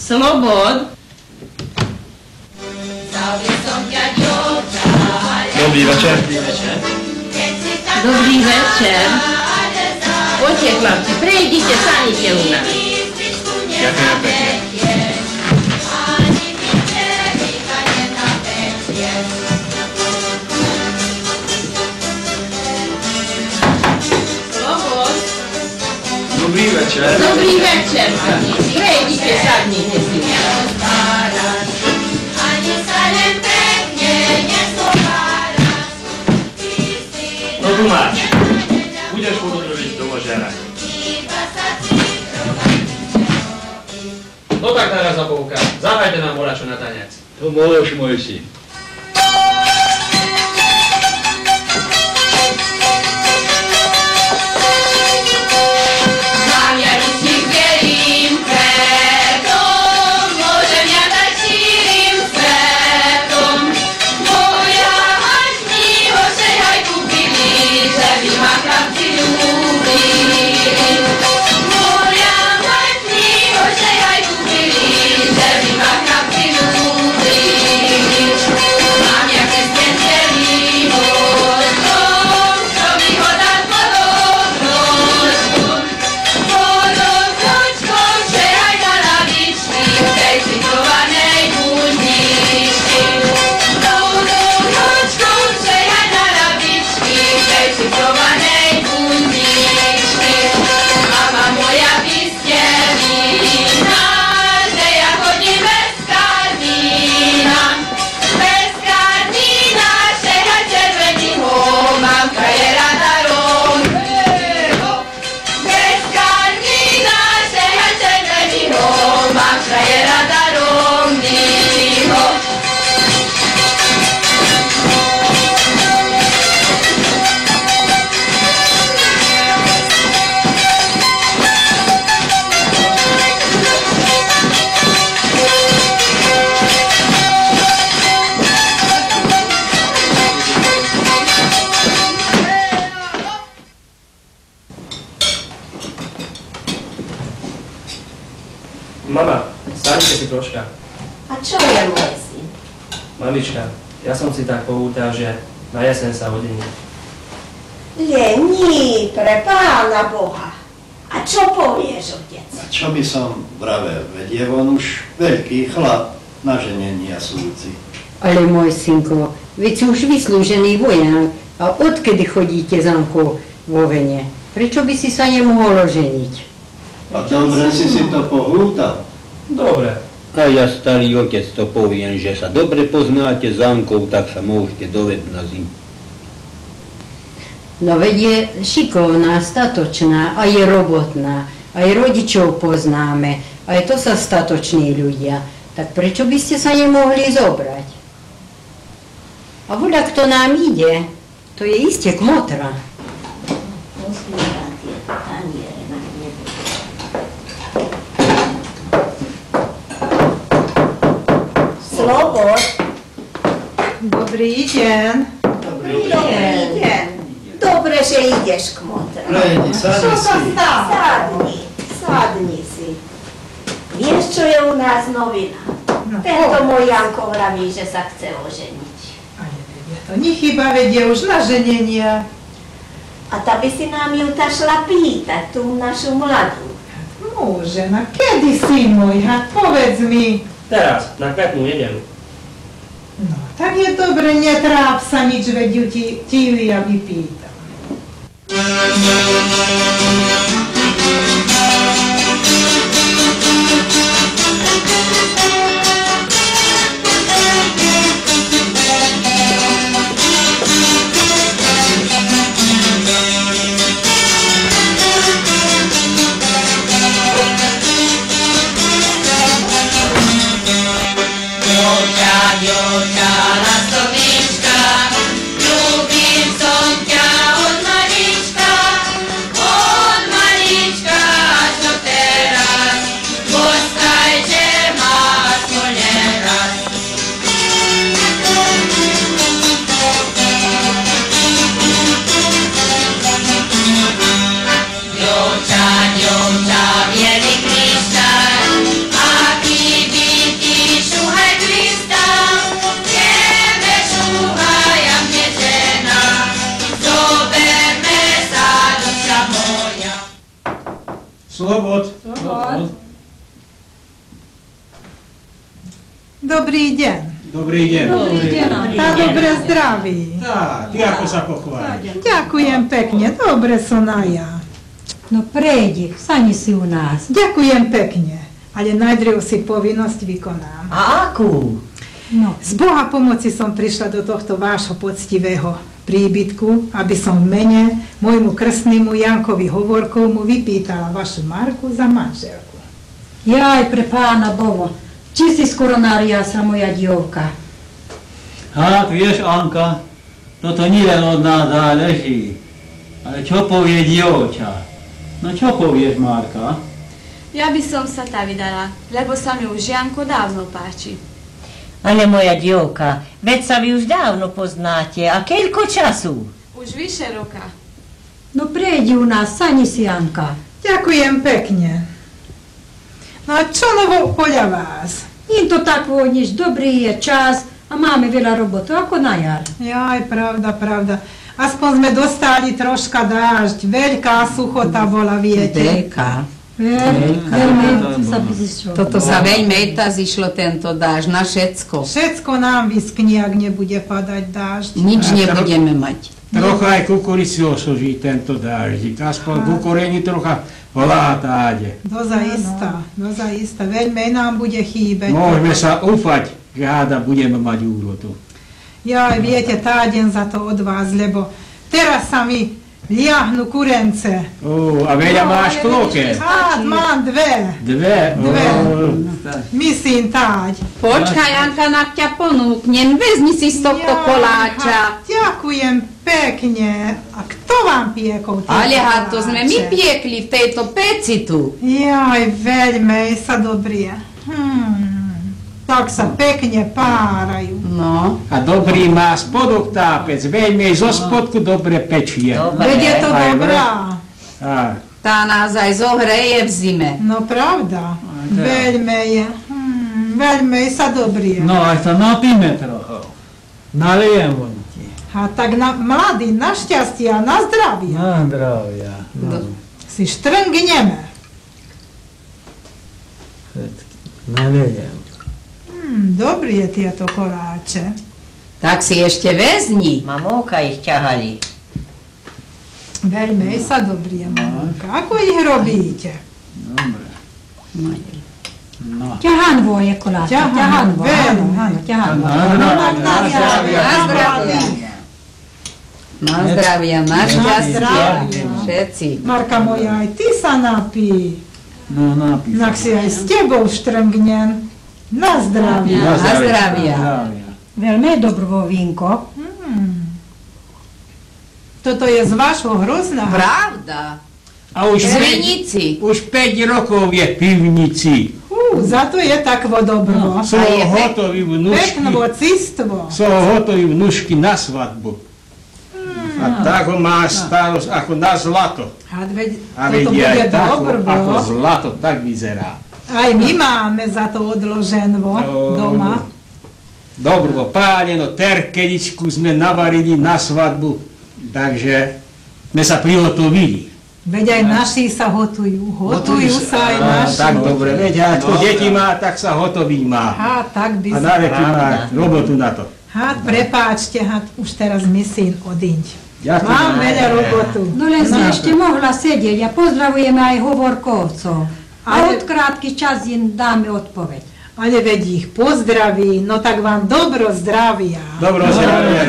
Slobod. Dobrý večer. Dobrý večer. Poďte, chlapci, prejdite, sanite u nás. Ďakujem pekne. Slobod. Dobrý večer. Dobrý večer, pani. Prejdite, sadnite si. No tu máš. Budeš vodu držiť do možera. No tak teraz zabovka, zahrajte nám voľačo na tanec. To môžeš, môj syn. Mám ja ručník bielým kvetom, môžem ja dať šírým svetom. Moja mať mi hošej aj kúpili, že by ma chlapci ľúbili. Moja mať mi hošej aj kúpili, že by ma chlapci ľúbili. Mám ja Christian celý hodom, čo mi ho dá podobnosťom. Vodom kľúčkom šehaj na lavičky, v tej citovanej kúžničky. Vodom kľúčkom šehaj na lavičky, v tej citovanej kúžničky. Mama moja vystelína, že ja chodím bez karmína. Bez karmína, šehaj červenýho, mamka je rada rovného. Bez karmína, šehaj červenýho, mamka je rada rovného. Mama, staňte si troška. A čo je môj syn? Mamička, ja som si tak pohútal, že na jeseň sa odení. Nie, pre Pána Boha. A čo povieš, otec? A čo by som vravel, veď je on už veľký chlap na ženenia súci. Ale môj synko, veď si už vyslúžený vojak a odkedy chodíte zamko vo vene? Prečo by si sa nemohol oženiť? A dobre si to pohútal. Dobre. A ja, starý otec, to poviem, že sa dobre poznáte s Ankou, tak sa môžete dovedť na zimu. No veď je šikovná, statočná a je robotná. Aj rodičov poznáme, aj to sa statoční ľudia. Tak prečo by ste sa nemohli zobrať? A voľa, kto nám ide, to je iste kmotra. Pozbíra tie taniere na nebo. Slobod. Dobrý deň. Dobrý deň. Dobre, že ideš, kmotra. Prejdi, sadni si. Sadni si. Vieš, čo je u nás novina? No, Tento môj Janko vraví, že sa chce oženiť. A nevedia to nechyba, vedia už na ženenia. A ta by si nám ju ta šla pýtať, tú našu mladú. Môže, no kedy, syn môj, ha, povedz mi. Teraz, na kvetnú nedelu. No, tak je dobre, netráp sa nič, veď ju ti ju ja vypýtam. Dievča, lastovička, ľúbim som ťa od malička, až do Slobod. Dobrý deň. Dobrý deň. Tá dobre zdraví. Tá, ty ako sa pochváliš? Ďakujem pekne, dobre som na ja. No prejdi, sani si u nás. Ďakujem pekne, ale najdrev si povinnosť vykonám. A akú? No, Z Boha pomoci som prišla do tohto vášho poctivého príbytku, aby som v mene môjmu krstnému Jankovi Hovorkovmu vypýtala vašu Marku za manželku. jaj, pre pána Boha. Či si z koronária sa moja dievka? Tak, vieš, Anka, toto nie len od nás záleží. Ale čo povie dievča? No čo povieš, Marka? Ja by som sa tá vydala, lebo sa mi už Janko dávno páči. Ale moja dievka, veď sa vy už dávno poznáte. A keľko času? Už vyše roka. No prejdi u nás, sani si, Janka. Ďakujem pekne. No a čo novo podľa vás? Nie to tak vôjdeš, dobrý je čas a máme veľa roboty, ako na jar. Jaj, pravda. Aspoň sme dostali troška dážď. Veľká suchota bola, viete. Veľká. Veľmi sa zišlo. Toto sa veľmi zišlo tento dážď na všetko. Všetko nám vysknie, ak nebude padať dážď. Nič nebudeme mať. Trocha aj kukurici osoží tento dáždik. Aspoň kukorení trocha vlátáde. Dozaista. Veľmi nám bude chýbať. Môžeme sa ufať, že háda budeme mať úrodu. Jaj, viete, tádem za to od vás, lebo teraz sa mi liahnu kurence. A veľa máš kloke? Mám dve. Dve? Myslím táď. Počkaj, Janka, na ťa ponúknem. Vezmi si z tohto koláča. Ďakujem pekne. A kto vám piekol? Ale to sme my piekli v tejto peci tu. Jaj, veľmi sa dobrie. Tak sa pekne párajú. No. A dobrý má spodok tápec, veľmi zo spodku dobre pečie. Veď je to dobrá. Tá nás aj zohreje v zime. No pravda. Veľmi je. Veľmi sa dobrie. No aj sa napíme trochu. Nalijem von ti. A tak mladý, na šťastie a na zdravie. Na zdravia. Si štrngneme. Nalijem. Dobré tieto koláče. Tak si ešte vezmi. Mamovka ich ťahali. Veľmi sa dobrie, mamovka. Ako ich robíte? Dobre. No. Ťahanvo je koláča. Ťahanvo. Áno, ťahanvo. Na zdravia, na šťastie. Všetci. Marka moja, aj ty sa napí. No, napí. Tak si aj s tebou štrngnem. Na zdravie. Na zdravia. Veľmi dobré vínko. Toto je z vášho hrozna. Pravda. A už Z Vinici. Už 5 rokov je v pivnici. Za to je tak dobro. Sú hotoví vnučky. Pekno cistvo. Sú hotoví vnučky na svadbu. A tak ho má starosť ako na zlato. A toto bude aj dobro. ako zlato, tak vyzerá. Aj my máme za to odloženvo doma. Dobro, páleno, terkedičku sme navarili na svadbu, takže sme sa prihotovili. Veď aj naši sa hotujú. Hotujú sa aj naši. Tak dobre, veď ako deti má, tak sa hotový má. Tak by A na veky má robotu na to. Prepáčte, už teraz myslím odíď. Ďakujem. Mám veľa robotu. No len si ešte mohla sedieť a pozdravujeme aj Hovorkovcov. A od krátky čas im dáme odpoveď. Ale veď ich pozdraví, no tak vám dobro zdravia. Dobro zdravia.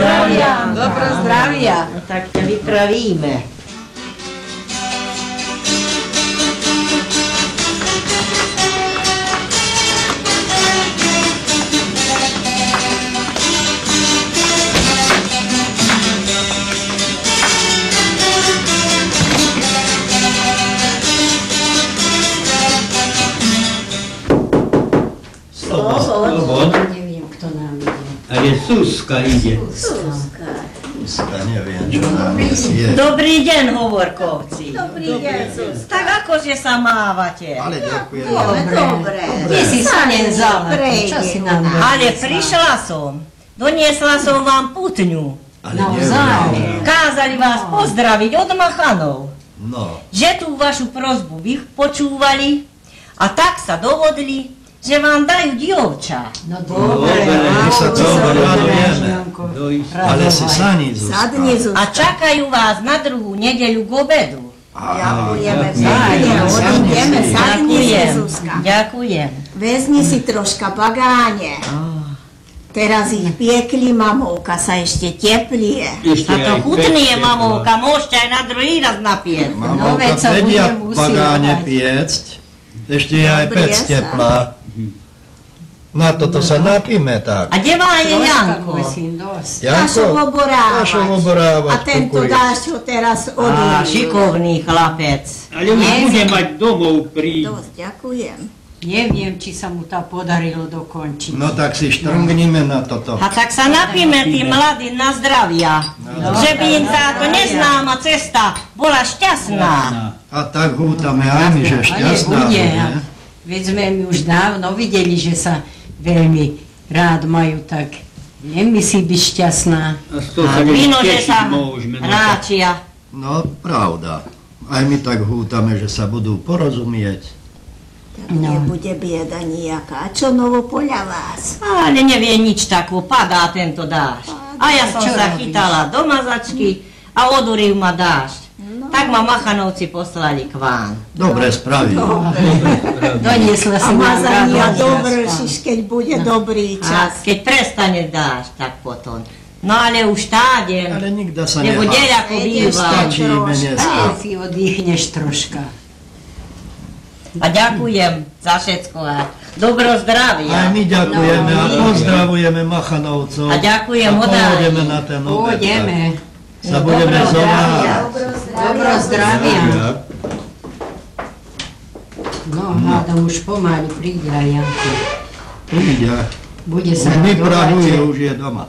Dobro zdravia. Tak ťa vypravíme. Neviem, kto nám ide. Ale Suska ide. Suska, neviem, čo nám je. Dobrý deň, Hovorkovci. Dobrý deň, Sus. Tak akože sa mávate? Ale ďakujem. Dobre. Ty si sa nezavate. Čo si nám Ale prišla som. Doniesla som vám putňu. Ale neviem. Kázali vás pozdraviť od Machanov. No. že tú vašu prosbu počúvali a tak sa dohodli, že vám dajú dievča. No dobre, my sa to radujeme. Ale si sadni, Zuzka. Sadni, Zuzka. A čakajú vás na druhú nedeľu k obedu. Ďakujeme pekne, odídeme, sadni si, Zuzka. Ďakujem. Vezmi si troška bagáne. Teraz ich piekli, mamovka sa ešte teplie. A to chutný je, mamovka, môžete aj na druhý raz napiecť. Mamovka vedia bagáne piecť. Ešte je aj pec teplá. Na toto sa napíme tak. A kde má je Janko? Kašov oborávať. A tento dáš ho teraz odíde. Šikovný chlapec. Ale už bude mať domov prísť. Dosť, ďakujem. Neviem, či sa mu to podarilo dokončiť. No tak si štrngnime na toto. A tak sa napíme tí mladí na zdravia. Že by im táto neznáma cesta bola šťastná. A tak hútame aj my, že šťastná bude. Veď sme mi už dávno videli, že sa veľmi rád majú, tak nemyslí byť šťastná. A víno, že sa ráčia. No, pravda. Aj my tak hútame, že sa budú porozumieť. Tak nebude bieda nijaká. A čo novo poľa vás? Ale nevie nič takú, padá tento dážď. A ja som sa chytala do mazačky a oduril ma dážď. Tak ma Machanovci poslali k vám. Dobre spravili. Doniesla si a mazania nám dobršiš, keď bude dobrý čas. Keď prestane dážď, tak potom. No ale už tádem. Ale nikda sa nebo nehá. deň ako býva. Stačí mene sa. si oddychneš troška. A ďakujem za všetko a dobro zdravia. Aj my ďakujeme a pozdravujeme Machanovcov. A ďakujem a odaj. pôjdeme na ten obed. Pôjdeme. Sa budeme zomáhať. Dobro zdravia. No, hádam už pomaly príde aj Janko. Príde. Bude sa My radovať. Prahuje, už je doma.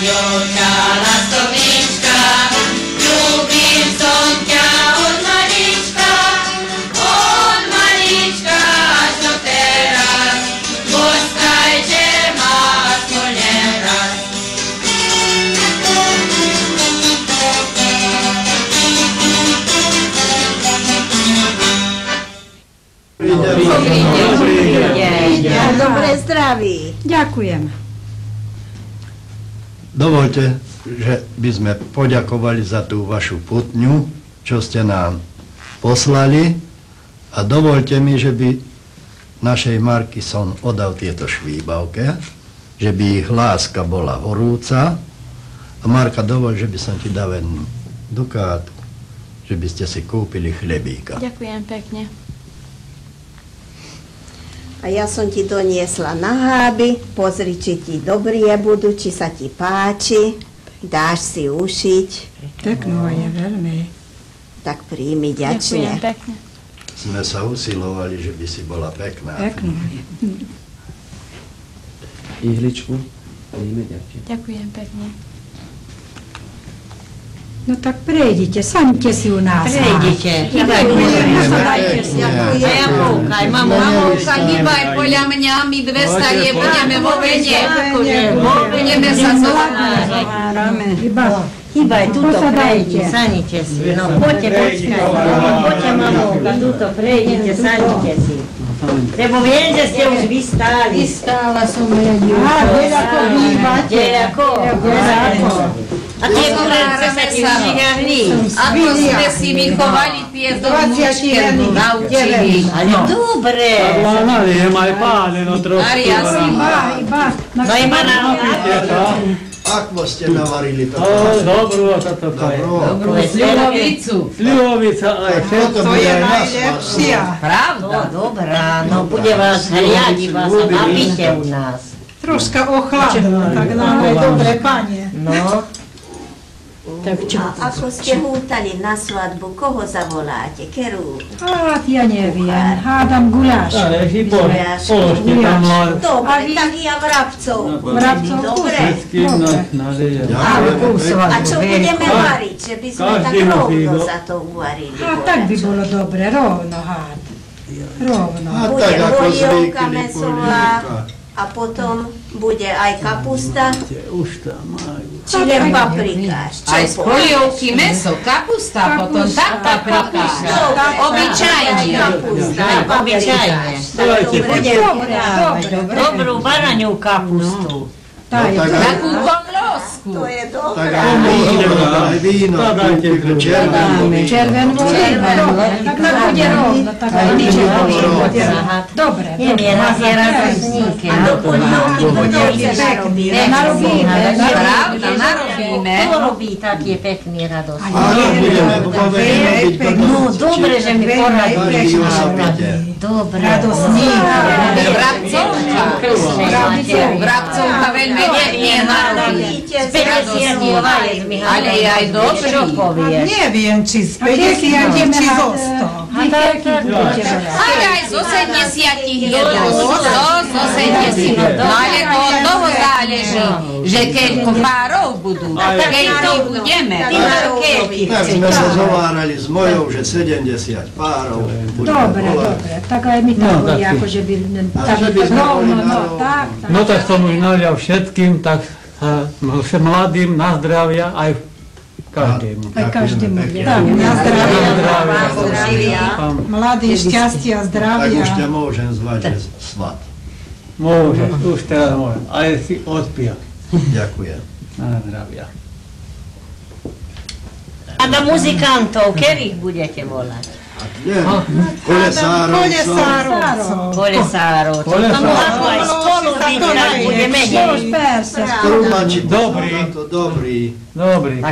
Ďoča, lastovička, ľúbim som ťa od malička až do teraz. Boskajte ma aspoň raz. Dobre zdraví. Ďakujem. Dovoľte, že by sme poďakovali za tú vašu putňu, čo ste nám poslali, a dovoľte mi, že by našej Marky som oddal tieto švíbavke, že by ich láska bola horúca, a Marka, dovoľ, že by som ti dal jednu dukátku, že by ste si kúpili chlebíka. Ďakujem pekne. A ja som ti doniesla naháby, pozri, či ti dobrie budú, či sa ti páči, dáš si ušiť. Pekno je veľmi. Tak príjmi ďačne. Ďakujem pekne. Sme sa usilovali, že by si bola pekná. Pekno je. Ihličku. Príjme, ďakujem. Ďakujem pekne. No tak prejdite, saňte si u nás. Prejdite. Hýbaj, Mamovka, Mamovka, hýbaj podľa mňa, my dve starie budeme vo vene. Budeme sa zohnať. Hýbaj, tuto prejdi, sanite si. No, poďte, poďte, Mamovka, tuto prejdite, sanite si. Lebo viem, že ste už vystáli. Vystála som moja dievka. Ako bývate? Ako? A tie kurence sa ti vyžiahli. Ako sme si vychovali tie vnúčky, naučili. Ale dobre. Naviem aj páleno trošku. Maria si No iba na Ako ste navarili to? Dobrú, toto je. Dobrú. slivovicu. Slivovica aj všetko. To je najlepšia. Pravda, dobrá. No bude vás hriať, iba sa napíte u nás. Troška ochladnú, tak nám je dobre, pane. No. Tak čo? A ako ste hútali na svadbu, koho zavoláte? Keru? Ja neviem, hádam guláš. Položte tam len. Dobre, tak ja vrabcov. Vrabcov? Dobre. A čo budeme variť? Že by sme tak rovno za to uvarili. Tak by bolo dobre, rovno hád. Rovno. Bude hojovka mesová a potom bude aj kapusta. Či len paprikáš. Aj z polievky meso, kapusta, potom tak paprikáš. Obyčajne. Obyčajne. Dobrú baraňu kapustu. Takú pomlosku. To je dobré. Aj víno. Červenú víno. Tak to bude rovno. Dobre. Nie, raz je radosníky. A do polievky budete narobíme. Narobíme. Kto robí taký pekný radosný? Budeme No, dobre, že mi poradíš. Dobre. Radosník. Vrabcovka veľmi pekne narobí. Z 50 vajec mi Ale aj dobrý. Čo povieš? Neviem, či z 50, či zo 100. Ale aj z 80 jedno. Z 80. No ale to od toho záleží, že keľko párov budú. Keď to budeme. Tak sme sa zovárali s mojou, že 70 párov. Dobre. Tak aj mi to boli, akože by tak rovno, no tak. No tak som už nalial všetkým, tak mladým na zdravia aj každému. Aj každému. Tak, na zdravia. Mladý, šťastia, zdravia. Tak už ťa môžem zvať, že svat. Môžeš, už teraz môžem. Ale si odpia. Ďakujem. Na zdravia. A do muzikantov, ktorých budete volať? Kolesárovcov. Kolesárovcov. To môžu aj spolu byť, tak bude menej. Strúmači, dobrý.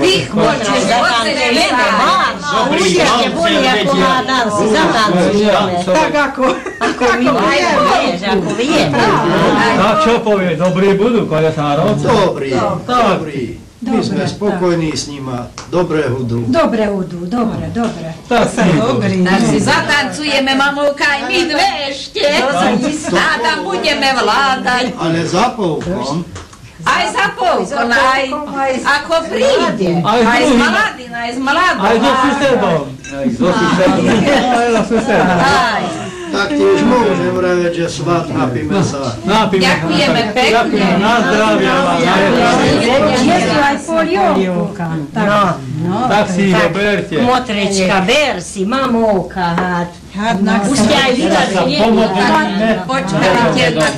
Tých môžeš zatancujeme, máš. Určite boli ako hádanci, zatancujeme. Tak ako vy vieš, ako vieme. Tak čo povie, dobrí budú kolesárovci? Dobrý. My sme spokojní s nima, dobré hudú. Dobre. Tak si zatancujeme, mamovka, aj my dve ešte. A tam budeme vládať. Ale za polkom. Aj za polkom, aj ako príde. Aj s mladým, aj s mladým. Aj so susedom. Tak ti už môžem vraveť, že svat, napíme sa. Ďakujeme pekne. Na zdravie vám. Je tu aj polievka. Tak si ho berte. Motrička, ber si, mamovka, už ste aj vyrazili. Počkajte.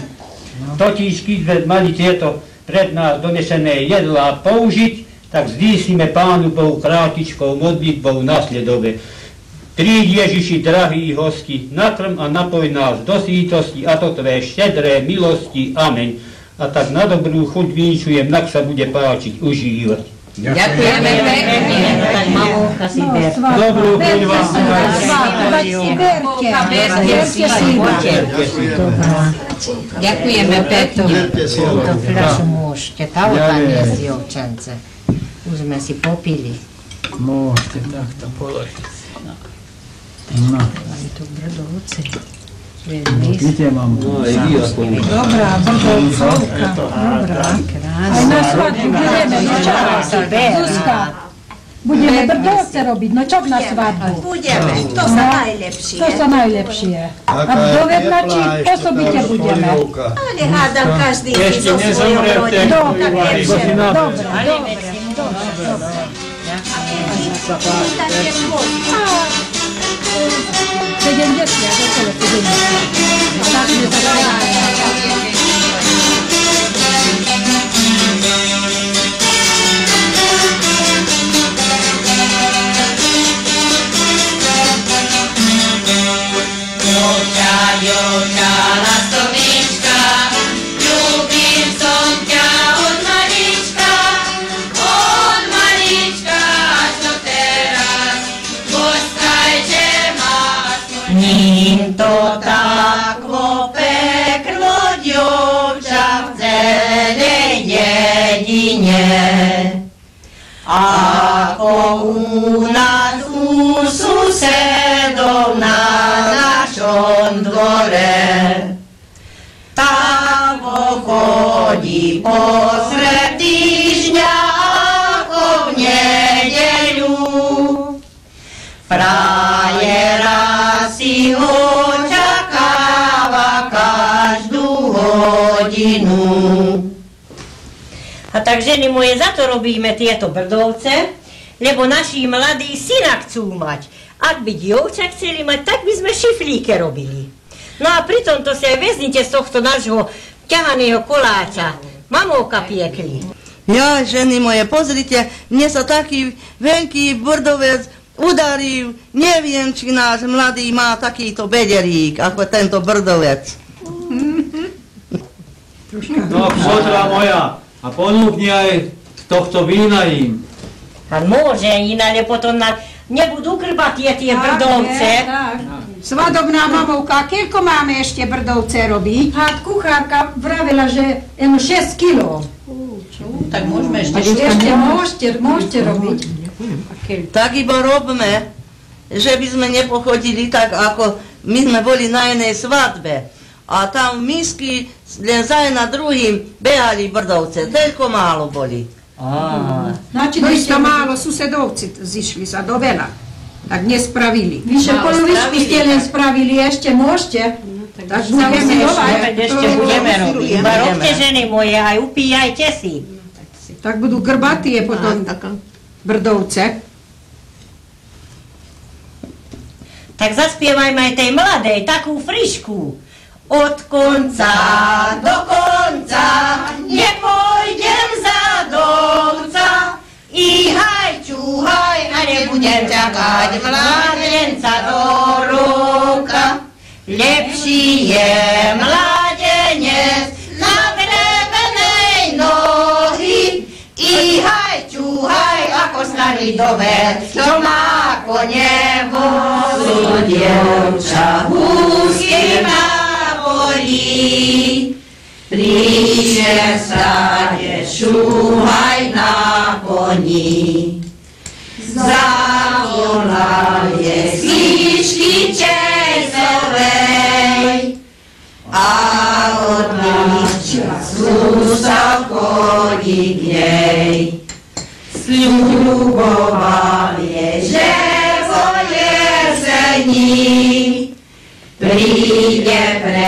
Totiž, keď sme mali tieto pred nás donesené jedlá použiť, tak zvýsime Pánu Bohu krátičkou modlitbou nasledove. Príď Ježiši, drahý hosti, nakrm a napoj nás do sítosti, a to tvé štedré milosti. Amen. A tak na dobrú chuť vinčujem, nak sa bude páčiť, užívať. Ďakujeme pekne. Tak mamovka si ber. Dobrú chuť vám. Ďakujeme pekne. To fľašu môžete, tá otanie si ovčance. Už sme si popili. Môžete takto položiť. No. To brdovce. Vidíte, mám. Dobrá, brdovcovka. Dobrá. Aj na svadbu budeme, no čo? Zuzka, budeme brdovce robiť, no čo na svadbu? Budeme, to sa najlepšie. To sa najlepšie. A dovedna, či osobite budeme. Ale hádam, každý si so svojou rodinou. Dobre. Také môžeme. 70, okolo 70. Tak mi to Joťa, lastovička, ľúbim som ťa od malička, až do teraz, boskajte ma. Ním to takvo peklo, dievča, v celej dedine. A ako u nás u susedov na našom dvore. Tavo chodí posred týždňa ako v nedeľu. Frajera si očakáva každú hodinu. A tak ženy moje, za to robíme tieto brdovce, lebo naši mladí syna chcú mať. Ak by dievča chceli mať, tak by sme šiflíke robili. No a pritom to si aj vezmite z tohto nášho ťahaného koláča. Mamovka piekli. Ja, ženy moje, pozrite, mne sa taký veľký brdovec udaril. Neviem, či náš mladý má takýto bederík, ako tento brdovec. No, sotra moja, a ponúkni aj z tohto vína im. A môže iná, ale potom nebudú krbatie tie brdovce. Svadobná mamovka, koľko máme ešte brdovce robiť? A kuchárka vravela, že 6 kilo. Tak môžeme Môžete robiť. Tak iba robme, že by sme nepochodili tak, ako my sme boli na jednej svadbe. A tam v misky len za jedna druhým behali brdovce, toľko málo boli. Znači, to málo susedovci zišli sa do veľa. Tak nespravili. Vyše polovičku ste len spravili, ešte môžete. Tak budeme robiť. Iba robte, ženy moje, aj upíjajte si. Tak budú grbatie potom brdovce. Tak zaspievajme aj tej mladej, takú frišku. Od konca do konca nepôjdem za domca. Ihaj, čúhaj a nebudem čakať mladenca do roka. Lepší je mladenec na drevenej nohy. Ihaj, čúhaj ako starý dovec, čo má kone vozu. Dievča húsky navolí. Príde stade, šúhaj na koni. Zavolali slíčky česovej a od času sa chodí k nej. Sľuboval je, že vo jesení príde pre